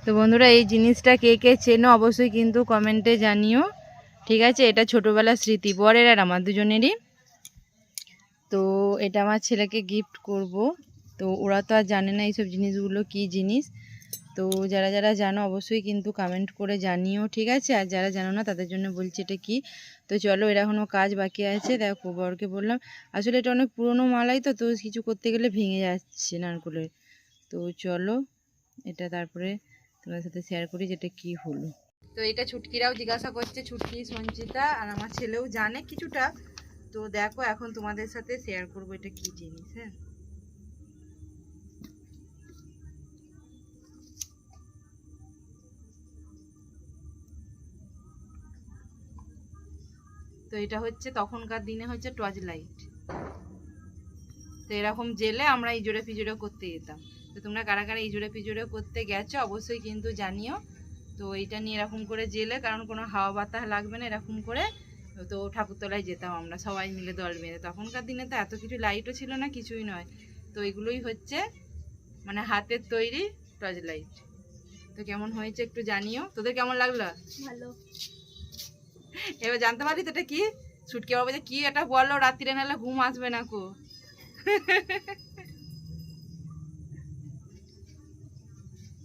তো বন্ধুরা এই জিনিসটা কে কে চেনো অবশ্যই কিন্তু কমেন্টে জানিও, ঠিক আছে। এটা ছোটোবেলার স্মৃতি, বরের আর আমার দুজনেরই। তো এটা আমার ছেলেকে গিফট করব। তো ওরা তো আর জানে না এইসব জিনিসগুলো কি জিনিস। তো যারা যারা জানো অবশ্যই কিন্তু কমেন্ট করে জানিও, ঠিক আছে। আর যারা জানো না তাদের জন্য বলছি এটা কি। তো চলো, এর এখনও কাজ বাকি আছে। দেখো বরকে বললাম, আসলে এটা অনেক পুরনো মালাই, তো তো কিছু করতে গেলে ভেঙে যাচ্ছে নারকলের। তো চলো এটা তারপরে তোমাদের সাথে শেয়ার করি যেটা কি হলো। তো এটা ছুটকিরাও জিজ্ঞাসা করছে, ছুটকি, সঞ্চিতা আর আমার ছেলেও জানে কিছুটা। তো দেখো এখন তোমাদের সাথে শেয়ার করবো এটা কি জিনিস। হ্যাঁ, তো এটা হচ্ছে তখনকার দিনে হচ্ছে টর্চ লাইট। তো এরকম জেলে আমরা ইজোরে ফিজোরে করতে যেতাম। তো তোমরা কারা কারা ইজোরে ফিজোরে করতে গেছো অবশ্যই কিন্তু জানিও। তো এইটা নিয়ে এরকম করে জেলে, কারণ কোনো হাওয়া বাতাস লাগবে না, এরকম করে তো ঠাকুরতলায় যেতাম আমরা সবাই মিলে দল বেঁধে। তখনকার দিনে তো এত কিছু লাইটও ছিল না, কিছুই নয়। তো এগুলোই হচ্ছে মানে হাতের তৈরি টর্চ লাইট। তো কেমন হয়েছে একটু জানিও, তোদের কেমন লাগলো? ভালো। এবার জানতে পারি তো এটা কি। ছুটকি বাবা যে কি এটা বললো, রাত্রিরে নাহলে ঘুম আসবে না কো।